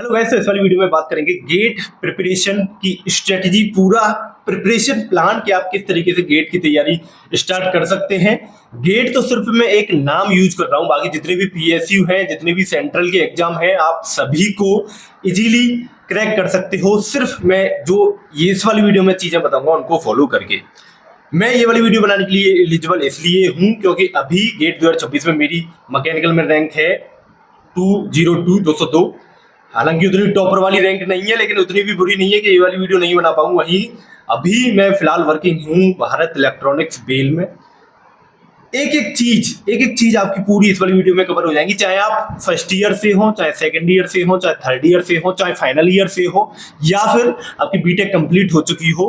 Hello guys, इस वाली video में बात करेंगे गेट प्रिपरेशन की स्ट्रेटजी, पूरा प्रिपरेशन प्लान कि आप किस तरीके से गेट की तैयारी स्टार्ट कर सकते हैं। गेट तो सिर्फ मैं एक नाम यूज कर रहा हूं, बाकी जितने भी पीएसयू हैं, जितने भी सेंट्रल के एग्जाम हैं, आप सभी को इजीली क्रैक कर सकते हो। सिर्फ मैं जो ये इस वाली वीडियो में चीजें बताऊंगा उनको फॉलो करके। मैं ये वाली वीडियो बनाने के लिए एलिजिबल इसलिए हूं क्योंकि अभी गेट 2026 में मेरी मैकेनिकल में रैंक है 202। हालांकि उतनी टॉपर वाली रैंक नहीं है, लेकिन उतनी भी बुरी नहीं है कि ये वाली वीडियो नहीं बना पाऊँ। वहीं अभी मैं फिलहाल वर्किंग हूँ भारत इलेक्ट्रॉनिक्स बेल में। एक एक चीज आपकी पूरी इस वाली वीडियो में कवर हो जाएंगी, चाहे आप फर्स्ट ईयर से हो, चाहे सेकंड ईयर से हो, चाहे थर्ड ईयर से हो, चाहे फाइनल ईयर से हो, या फिर आपकी बीटेक कंप्लीट हो चुकी हो।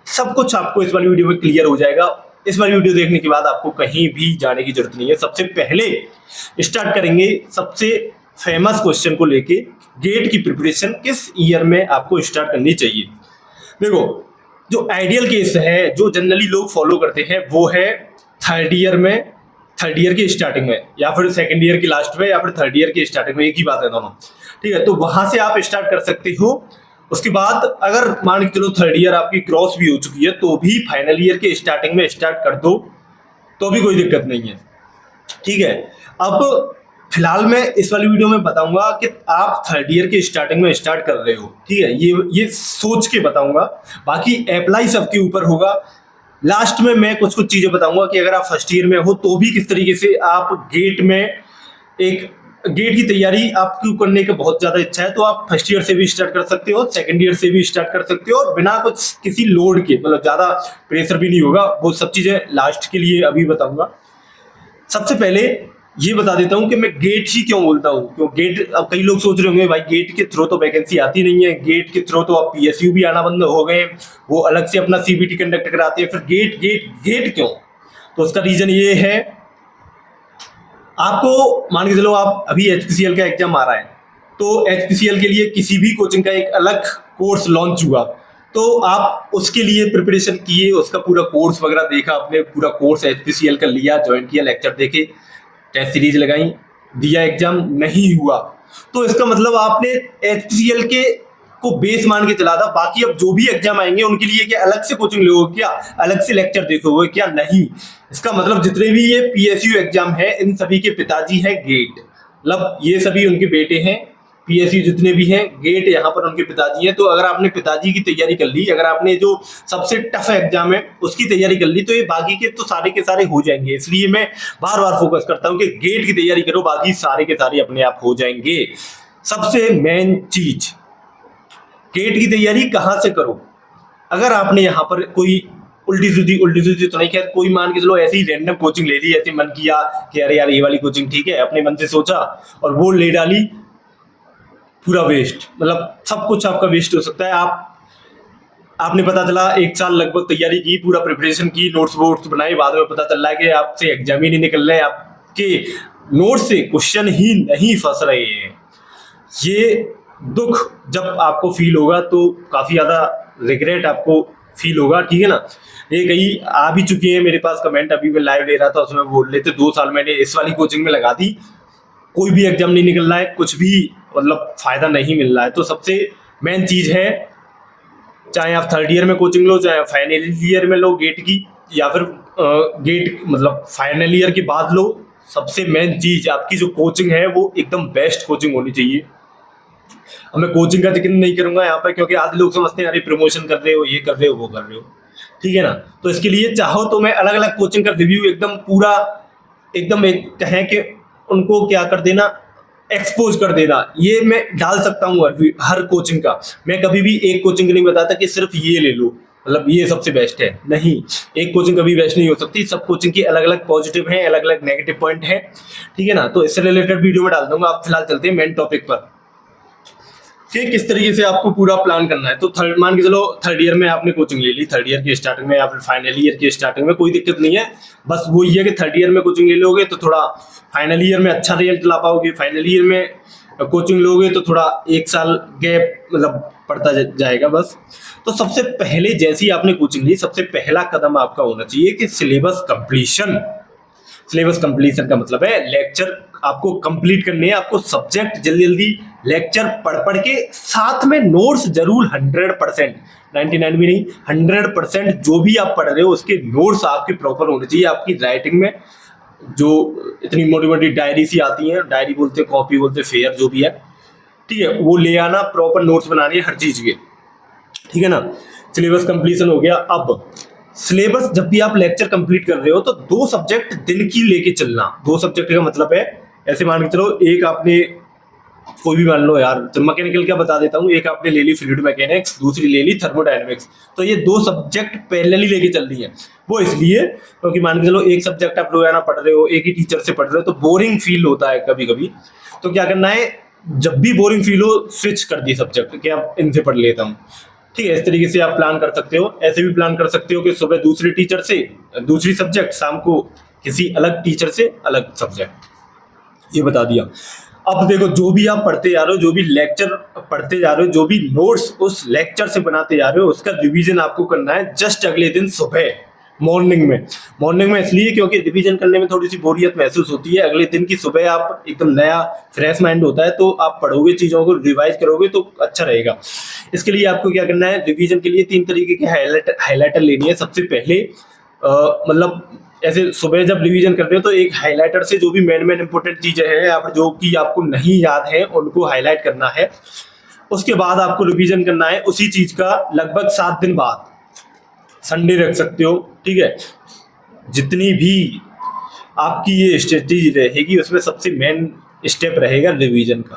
सब कुछ आपको इस वाली वीडियो में क्लियर हो जाएगा। इस वाली वीडियो देखने के बाद आपको कहीं भी जाने की जरूरत नहीं है। सबसे पहले स्टार्ट करेंगे सबसे फेमस क्वेश्चन को लेके, गेट की प्रिपरेशन किस ईयर में आपको स्टार्ट करनी चाहिए। देखो, जो आइडियल केस है, जो जनरली लोग फॉलो करते हैं, वो है थर्ड ईयर की स्टार्टिंग में, या फिर सेकंड ईयर की लास्ट में, या फिर थर्ड ईयर की स्टार्टिंग में। एक ही बात है दोनों, ठीक है। तो वहां से आप स्टार्ट कर सकते हो। उसके बाद अगर मान के चलो थर्ड ईयर आपकी क्रॉस भी हो चुकी है, तो भी फाइनल ईयर के स्टार्टिंग में स्टार्ट कर दो, तो भी कोई दिक्कत नहीं है, ठीक है। अब फिलहाल मैं इस वाली वीडियो में बताऊंगा कि आप थर्ड ईयर के स्टार्टिंग में स्टार्ट कर रहे हो, ठीक है। ये सोच के बताऊंगा, बाकी अप्लाई सबके ऊपर होगा। लास्ट में मैं कुछ चीजें बताऊंगा कि अगर आप फर्स्ट ईयर में हो तो भी किस तरीके से आप गेट की तैयारी आपको करने का बहुत ज्यादा इच्छा है, तो आप फर्स्ट ईयर से भी स्टार्ट कर सकते हो, सेकंड ईयर से भी स्टार्ट कर सकते हो, और बिना कुछ किसी लोड के, मतलब ज्यादा प्रेशर भी नहीं होगा। वो सब चीजें लास्ट के लिए अभी बताऊंगा। सबसे पहले ये बता देता हूं कि मैं गेट ही क्यों बोलता हूं। क्यों गेट, अब कई लोग सोच रहे होंगे भाई गेट के थ्रू तो वैकेंसी आती नहीं है, गेट के थ्रू तो अब पीएसयू भी आना बंद हो गए, वो अलग से अपना सीबीटी कंडक्ट कराते हैं। फिर गेट गेट गेट क्यों? तो उसका रीजन ये है, आपको मान के चलो आप अभी एचपीसीएल का एग्जाम आ रहा है, तो एचपीसीएल के लिए किसी भी कोचिंग का एक अलग कोर्स लॉन्च हुआ, तो आप उसके लिए प्रिपरेशन किए, उसका पूरा कोर्स वगैरह देखा, आपने पूरा कोर्स एचपीसीएल का लिया, ज्वाइन किया, लेक्चर देखे, टेस्ट सीरीज लगाई, दिया, एग्जाम नहीं हुआ, तो इसका मतलब आपने एचपीसीएल के को बेस मान के चला था। बाकी अब जो भी एग्जाम आएंगे उनके लिए क्या अलग से कोचिंग लोगे, क्या अलग से लेक्चर देखोगे, क्या नहीं। इसका मतलब जितने भी ये पीएसयू एग्जाम है, इन सभी के पिताजी है गेट, मतलब ये सभी उनके बेटे हैं। पीएसयू जितने भी हैं, गेट यहाँ पर उनके पिताजी हैं। तो अगर आपने पिताजी की तैयारी कर ली, अगर आपने जो सबसे टफ एग्जाम है उसकी तैयारी कर ली, तो ये बाकी के तो सारे के सारे हो जाएंगे। इसलिए मैं बार बार फोकस करता हूँ कि गेट की तैयारी करो, बाकी सारे के सारे अपने आप हो जाएंगे। सबसे मेन चीज, गेट की तैयारी कहाँ से करो। अगर आपने यहाँ पर कोई उल्टी सीधी तो नहीं, खैर कोई मान के चलो ऐसे ही रैंडम कोचिंग ले ली, ऐसे मन किया कि अरे यार ये वाली कोचिंग ठीक है, अपने मन से सोचा और वो ले डाली, पूरा वेस्ट, मतलब सब कुछ आपका वेस्ट हो सकता है। आपने पता चला एक साल लगभग तैयारी की, पूरा प्रिपरेशन की, नोट्स वोट्स बनाए, बाद में पता चल रहा है कि आपसे एग्जाम ही नहीं निकल रहे, आपके नोट्स से क्वेश्चन ही नहीं फंस रहे हैं। ये दुख जब आपको फील होगा तो काफी ज्यादा रिग्रेट आपको फील होगा, ठीक है ना। ये कई आ भी चुकी है मेरे पास कमेंट, अभी मैं लाइव ले रहा था उसमें बोल रहे थे 2 साल मैंने इस वाली कोचिंग में लगा दी, कोई भी एग्जाम नहीं निकल रहा है, कुछ भी मतलब फायदा नहीं मिल रहा है। तो सबसे मेन चीज है, चाहे आप थर्ड ईयर में कोचिंग लो, चाहे फाइनल ईयर में लो गेट की, या फिर गेट मतलब फाइनल ईयर के बाद लो, सबसे मेन चीज आपकी जो कोचिंग है वो एकदम बेस्ट कोचिंग होनी चाहिए। अब मैं कोचिंग का जिक्र नहीं करूंगा यहाँ पर, क्योंकि आधे लोग समझते हैं अरे प्रमोशन कर रहे हो, ये कर रहे हो, वो कर रहे हो, ठीक है ना। तो इसके लिए चाहो तो मैं अलग अलग कोचिंग का रिव्यू एकदम पूरा एकदम एक कहें कि उनको क्या कर देना, एक्सपोज कर देना, ये मैं डाल सकता हूँ हर कोचिंग का। मैं कभी भी एक कोचिंग नहीं बताता कि सिर्फ ये ले लो, मतलब ये सबसे बेस्ट है, नहीं। एक कोचिंग कभी बेस्ट नहीं हो सकती, सब कोचिंग की अलग अलग पॉजिटिव हैं, अलग अलग नेगेटिव पॉइंट हैं, ठीक है ना। तो इससे रिलेटेड वीडियो में डाल दूंगा। आप फिलहाल चलते हैं मेन टॉपिक पर कि किस तरीके से आपको पूरा प्लान करना है। तो मान के चलो थर्ड ईयर में आपने कोचिंग ले ली, थर्ड ईयर की स्टार्टिंग में या फिर फाइनल ईयर की स्टार्टिंग में, कोई दिक्कत नहीं है। बस वो ये है कि थर्ड ईयर में कोचिंग ले लोगे तो थोड़ा फाइनल ईयर में अच्छा रिजल्ट ला पाओगे, फाइनल ईयर में कोचिंग लोगे तो थोड़ा एक साल गैप मतलब पड़ता जाएगा बस। तो सबसे पहले जैसे ही आपने कोचिंग ली, सबसे पहला कदम आपका होना चाहिए कि सिलेबस कंप्लीशन। सिलेबस कंप्लीशन का मतलब है लेक्चर आपको कंप्लीट करने हैं, आपको सब्जेक्ट जल्दी जल्दी लेक्चर पढ़ पढ़ के साथ में नोट्स जरूर 100%, 99 भी नहीं 100% जो भी आप पढ़ रहे हो उसके नोट्स आपके प्रॉपर होने चाहिए। आपकी राइटिंग में जो इतनी मोटी मोटी डायरी सी आती है, डायरी बोलते कॉपी बोलते फेयर जो भी है, ठीक है, वो ले आना, प्रॉपर नोट्स बनानी है हर चीज के, ठीक है ना। सिलेबस कंप्लीशन हो गया। अब सिलेबस जब भी आप लेक्चर कंप्लीट कर रहे हो तो 2 सब्जेक्ट दिन की लेके चलना। 2 सब्जेक्ट का मतलब है, ऐसे मान के चलो, एक आपने कोई भी मान लो यार, तो मैकेनिकल क्या बता देता हूँ, एक आपने ले ली फ्लूइड मैकेनिक्स, दूसरी ले ली थर्मोडायनेमिक्स, तो ये 2 सब्जेक्ट पैरेलली लेके चल रही है। वो इसलिए क्योंकि मान के चलो एक सब्जेक्ट आप रोजाना पढ़ रहे हो, एक ही टीचर से पढ़ रहे हो, तो बोरिंग फील होता है कभी कभी। तो क्या करना है, जब भी बोरिंग फील हो स्विच कर दी सब्जेक्ट कि आप इनसे पढ़ लेता हूँ, ठीक है। इस तरीके से आप प्लान कर सकते हो। ऐसे भी प्लान कर सकते हो कि सुबह दूसरे टीचर से दूसरी सब्जेक्ट, शाम को किसी अलग टीचर से अलग सब्जेक्ट, ये बता दिया। अब देखो, जो भी आप पढ़ते जा रहे हो, जो भी लेक्चर पढ़ते जा रहे हो, जो भी नोट्स उस लेक्चर से बनाते जा रहे हो, उसका रिवीजन आपको करना है जस्ट अगले दिन सुबह मॉर्निंग में इसलिए क्योंकि रिवीजन करने में थोड़ी सी बोरियत महसूस होती है। अगले दिन की सुबह आप एकदम नया फ्रेश माइंड होता है, तो आप पढ़ोगे, चीज़ों को रिवाइज करोगे तो अच्छा रहेगा। इसके लिए आपको क्या करना है, रिवीजन के लिए 3 तरीके के हाईलाइटर लेनी है। सबसे पहले मतलब ऐसे सुबह जब रिवीजन कर रहे हो तो एक हाईलाइटर से जो भी मेन इंपॉर्टेंट चीजें हैं या फिर जो कि आपको नहीं याद है उनको हाईलाइट करना है। उसके बाद आपको रिवीजन करना है उसी चीज का लगभग 7 दिन बाद, संडे रख सकते हो, ठीक है। जितनी भी आपकी ये स्ट्रेटेजी रहेगी उसमें सबसे मेन स्टेप रहेगा रिवीजन का।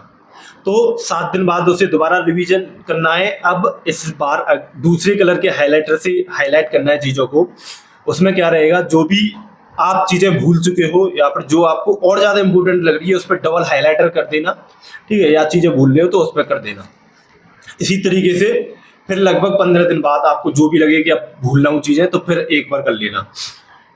तो 7 दिन बाद उसे दोबारा रिवीजन करना है। अब इस बार दूसरे कलर के हाईलाइटर से हाईलाइट करना है चीज़ों को। उसमें क्या रहेगा, जो भी आप चीज़ें भूल चुके हो या फिर जो आपको और ज़्यादा इंपॉर्टेंट लग रही है उस पर डबल हाईलाइटर कर देना, ठीक है, या चीज़ें भूल रहे हो तो उस पर कर देना। इसी तरीके से फिर लगभग 15 दिन बाद आपको जो भी लगे कि अब भूल रहा हूँ चीज़ें, तो फिर एक बार कर लेना,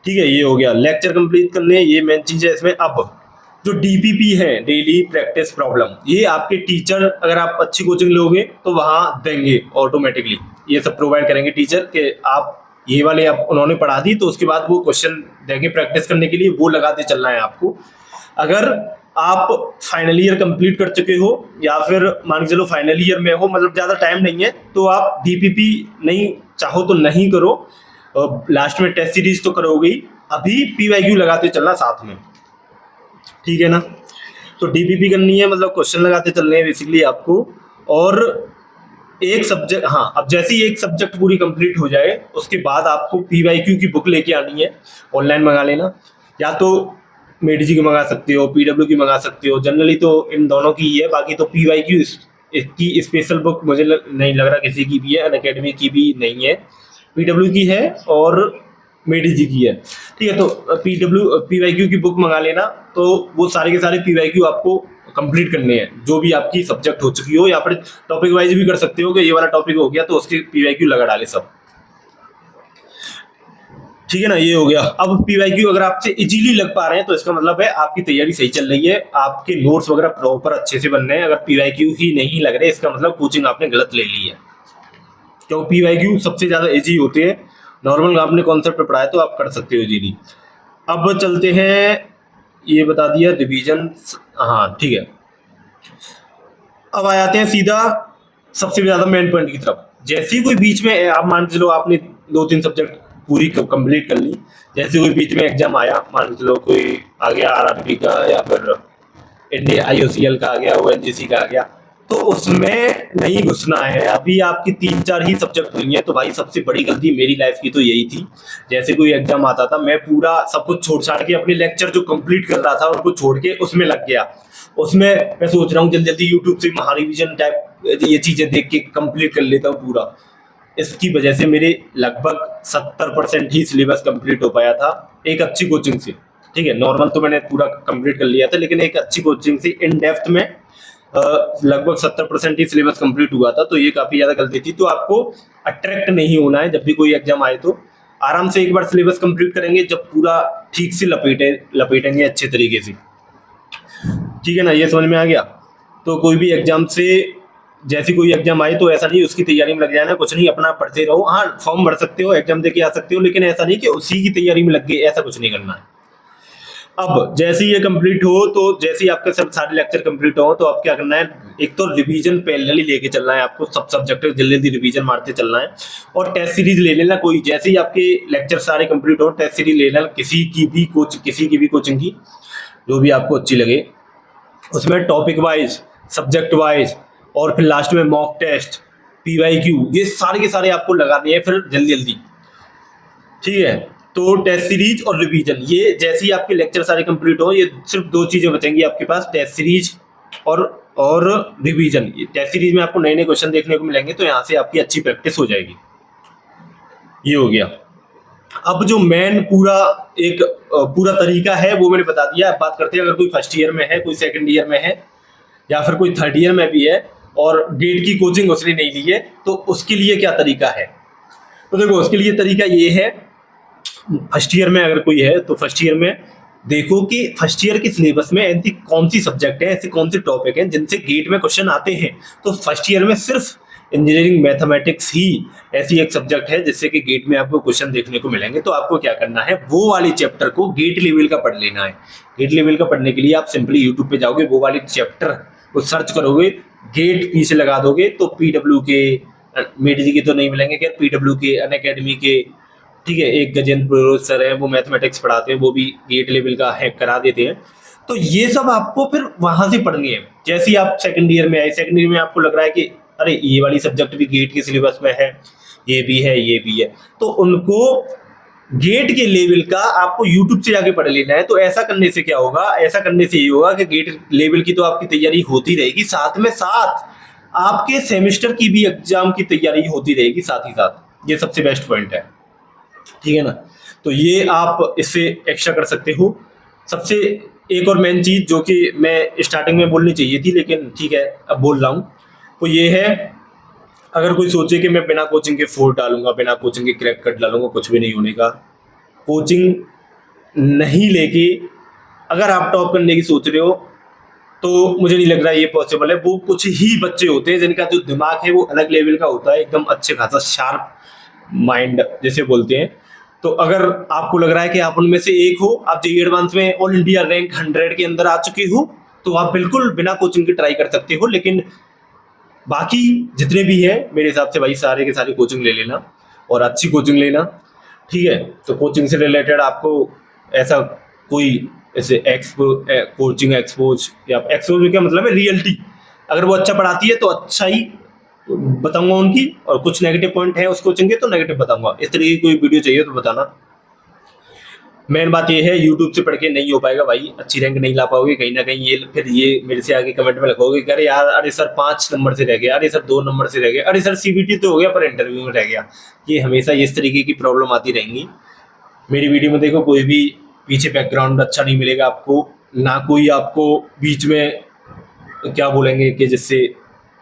ठीक है। ये हो गया लेक्चर कंप्लीट करने, ये मेन चीज़ है इसमें। अब जो DPP है, डेली प्रैक्टिस प्रॉब्लम, ये आपके टीचर अगर आप अच्छी कोचिंग लोगे तो वहाँ देंगे ऑटोमेटिकली, ये सब प्रोवाइड करेंगे टीचर कि आप ये वाले आप उन्होंने पढ़ा दी तो उसके बाद वो क्वेश्चन देंगे प्रैक्टिस करने के लिए, वो लगाते चलना है आपको। अगर आप फाइनल ईयर कंप्लीट कर चुके हो या फिर मान के चलो फाइनल ईयर में हो, मतलब ज़्यादा टाइम नहीं है, तो आप DPP नहीं चाहो तो नहीं करो, लास्ट में टेस्ट सीरीज तो करोगे ही, अभी PYQ लगाते चलना साथ में, ठीक है ना। तो DPP करनी है, मतलब क्वेश्चन लगाते चलने हैं बेसिकली आपको। और एक सब्जेक्ट, हाँ, अब जैसे ही एक सब्जेक्ट पूरी कंप्लीट हो जाए उसके बाद आपको PYQ की बुक लेके आनी है, ऑनलाइन मंगा लेना, या तो मेडिजी की मंगा सकते हो, PW की मंगा सकते हो, जनरली तो इन दोनों की ही है, बाकी तो PYQ की स्पेशल बुक मुझे नहीं लग रहा किसी की भी है, अनअकैडमी की भी नहीं है, PW की है और मेडिजी की है, ठीक है। तो PYQ की बुक मंगा लेना, तो वो सारे के सारे PYQ आपको कंप्लीट करने हैं, जो भी आपकी सब्जेक्ट हो चुकी हो, या फिर टॉपिक वाइज भी कर सकते हो कि ये वाला टॉपिक हो गया तो उसके PYQ लगा डाले सब, ठीक है ना। ये हो गया। अब PYQ अगर आपसे इजीली लग पा रहे हैं तो इसका मतलब है आपकी तैयारी सही चल रही है, आपके नोट्स वगैरह प्रॉपर अच्छे से बन रहे हैं। अगर PYQ ही नहीं लग रहे इसका मतलब कोचिंग आपने गलत ले ली है, क्योंकि PYQ सबसे ज़्यादा इजी होते हैं। नॉर्मल आपने कॉन्सेप्ट पे पढ़ाया तो आप कर सकते हो इजीली। अब चलते हैं, ये बता दिया रिवीजन, हाँ ठीक है। अब आ जाते हैं सीधा सबसे ज़्यादा मेन पॉइंट की तरफ। जैसे ही कोई बीच में, आप मान के चलो आपने 2-3 सब्जेक्ट पूरी कंप्लीट कर ली, जैसे कोई बीच में एग्जाम आया, मान के चलो कोई आ गया RRB का या फिर इंडिया IOCL का आ गया, ONGC का आ गया, तो उसमें नहीं घुसना है। अभी आपकी 3-4 ही सब्जेक्ट हुई हैं, तो भाई सबसे बड़ी गलती मेरी लाइफ की तो यही थी। जैसे कोई एग्जाम आता था मैं पूरा सब कुछ छोड़ छाड़ के अपने लेक्चर जो कंप्लीट कर रहा था उनको छोड़ के उसमें लग गया। उसमें मैं सोच रहा हूँ जल्दी जल्दी यूट्यूब से महारिविजन टाइप ये चीज़ें देख के कंप्लीट कर लेता हूँ पूरा। इसकी वजह से मेरे लगभग 70% ही सिलेबस कंप्लीट हो पाया था एक अच्छी कोचिंग से, ठीक है। नॉर्मल तो मैंने पूरा कंप्लीट कर लिया था, लेकिन एक अच्छी कोचिंग से इन डेप्थ में लगभग 70% ही सिलेबस कंप्लीट हुआ था, तो ये काफ़ी ज़्यादा गलती थी। तो आपको अट्रैक्ट नहीं होना है, जब भी कोई एग्जाम आए तो आराम से एक बार सिलेबस कंप्लीट करेंगे, जब पूरा ठीक से लपेटेंगे अच्छे तरीके से, ठीक है ना। ये समझ में आ गया। तो कोई भी एग्जाम से, जैसी कोई एग्जाम आए तो ऐसा नहीं उसकी तैयारी में लग जाना, कुछ नहीं, अपना पढ़ते रहो। हाँ, फॉर्म भर सकते हो, एग्जाम दे के आ सकते हो, लेकिन ऐसा नहीं कि उसी की तैयारी में लग गए, ऐसा कुछ नहीं करना है। अब जैसे ही ये कंप्लीट हो, तो जैसे ही आपके सब सारे लेक्चर कंप्लीट हो, तो आप क्या करना है, एक तो रिवीजन पैरेलली लेके चलना है आपको, सब सब्जेक्ट जल्दी जल्दी रिवीजन मारते चलना है, और टेस्ट सीरीज ले लेना कोई। जैसे ही आपके लेक्चर सारे कंप्लीट हो, टेस्ट सीरीज ले लेना किसी की भी कोचिंग की, जो भी आपको अच्छी लगे, उसमें टॉपिक वाइज, सब्जेक्ट वाइज, और फिर लास्ट में मॉक टेस्ट, PYQ, ये सारे के सारे आपको लगाने हैं फिर जल्दी जल्दी, ठीक है। तो टेस्ट सीरीज और रिवीजन, ये जैसे ही आपके लेक्चर सारे कंप्लीट हो, ये सिर्फ दो चीजें बचेंगी आपके पास, टेस्ट सीरीज और रिवीजन। टेस्ट सीरीज में आपको नए नए क्वेश्चन देखने को मिलेंगे, तो यहाँ से आपकी अच्छी प्रैक्टिस हो जाएगी। ये हो गया। अब जो मेन पूरा तरीका है वो मैंने बता दिया। अब बात करते हैं, अगर कोई फर्स्ट ईयर में है, कोई सेकंड ईयर में है, या फिर कोई थर्ड ईयर में भी है और गेट की कोचिंग उसने नहीं ली है, तो उसके लिए क्या तरीका है। तो देखो, उसके लिए तरीका ये है, फर्स्ट ईयर में अगर कोई है तो फर्स्ट ईयर में देखो कि फर्स्ट ईयर के सिलेबस में ऐसी कौन सी सब्जेक्ट है, ऐसे कौन से टॉपिक हैं जिनसे गेट में क्वेश्चन आते हैं। तो फर्स्ट ईयर में सिर्फ इंजीनियरिंग मैथमेटिक्स ही ऐसी एक सब्जेक्ट है जिससे कि गेट में आपको क्वेश्चन देखने को मिलेंगे। तो आपको क्या करना है, वो वाले चैप्टर को गेट लेवल का पढ़ लेना है। गेट लेवल का पढ़ने के लिए आप सिंपली यूट्यूब पे जाओगे, वो वाले चैप्टर को सर्च करोगे, गेट पीछे लगा दोगे, तो PW के, मेडी जी के तो नहीं मिलेंगे, क्या PW के, अनअकैडमी के, ठीक है, एक गजेंद्र पुरोहित सर है, वो मैथमेटिक्स पढ़ाते हैं, वो भी गेट लेवल का हैक करा देते हैं। तो ये सब आपको फिर वहां से पढ़नी है। जैसे ही आप सेकंड ईयर में आए, सेकंड ईयर में आपको लग रहा है कि अरे ये वाली सब्जेक्ट भी गेट के सिलेबस में है, ये भी है, ये भी है, तो उनको गेट के लेवल का आपको यूट्यूब से जाके पढ़ लेना है। तो ऐसा करने से क्या होगा, ऐसा करने से ये होगा कि गेट लेवल की तो आपकी तैयारी होती रहेगी, साथ में साथ आपके सेमेस्टर की भी एग्जाम की तैयारी होती रहेगी साथ ही साथ। ये सबसे बेस्ट पॉइंट है, ठीक है ना। तो ये आप इससे एक्स्ट्रा कर सकते हो। सबसे एक और मेन चीज जो कि मैं स्टार्टिंग में बोलनी चाहिए थी, लेकिन ठीक है अब बोल रहा हूँ, तो ये है, अगर कोई सोचे कि मैं बिना कोचिंग के 4 डालूंगा, बिना कोचिंग के क्रैक कट डालूंगा, कुछ भी नहीं होने का। कोचिंग नहीं लेके अगर आप टॉप करने की सोच रहे हो, तो मुझे नहीं लग रहा ये पॉसिबल है। वो कुछ ही बच्चे होते हैं जिनका जो दिमाग है वो अलग लेवल का होता है, एकदम अच्छे खासा शार्प माइंड जैसे बोलते हैं। तो अगर आपको लग रहा है कि आप उनमें से एक हो, आप जेईई एडवांस में ऑल इंडिया रैंक 100 के अंदर आ चुके हो, तो आप बिल्कुल बिना कोचिंग के ट्राई कर सकते हो। लेकिन बाकी जितने भी हैं, मेरे हिसाब से भाई सारे के सारे कोचिंग ले लेना, और अच्छी कोचिंग लेना, ठीक है। तो कोचिंग से रिलेटेड आपको ऐसा कोई ऐसे कोचिंग एक्सपोज, या एक्सपोज क्या मतलब है, रियलिटी, अगर वो अच्छा पढ़ाती है तो अच्छा ही बताऊंगा उनकी, और कुछ नेगेटिव पॉइंट है उस कोचिंग के तो नेगेटिव बताऊंगा। इस तरीके की कोई वीडियो चाहिए तो बताना। मेन बात ये है, यूट्यूब से पढ़ के नहीं हो पाएगा भाई, अच्छी रैंक नहीं ला पाओगे कहीं ना कहीं। ये मेरे से आगे कमेंट में लिखोगे कि अरे यार, अरे सर 5 नंबर से रह गया, अरे सर 2 नंबर से रह गया, अरे सर CBT तो हो गया पर इंटरव्यू में रह गया। ये हमेशा इस तरीके की प्रॉब्लम आती रहेंगी। मेरी वीडियो में देखो, कोई भी पीछे बैकग्राउंड अच्छा नहीं मिलेगा आपको, ना कोई आपको बीच में क्या बोलेंगे कि जिससे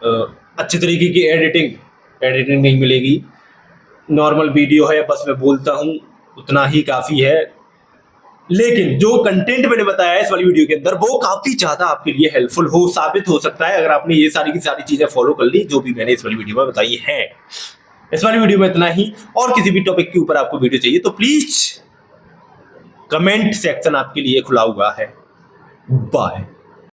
अच्छे तरीके की एडिटिंग नहीं मिलेगी। नॉर्मल वीडियो है, बस मैं बोलता हूँ उतना ही काफ़ी है। लेकिन जो कंटेंट मैंने बताया है इस वाली वीडियो के अंदर, वो काफ़ी ज़्यादा आपके लिए हेल्पफुल साबित हो सकता है, अगर आपने ये सारी की सारी चीज़ें फॉलो कर ली जो भी मैंने इस वाली वीडियो में बताई है। इस वाली वीडियो में इतना ही। और किसी भी टॉपिक के ऊपर आपको वीडियो चाहिए तो प्लीज़ कमेंट सेक्शन आपके लिए खुला हुआ है। बाय।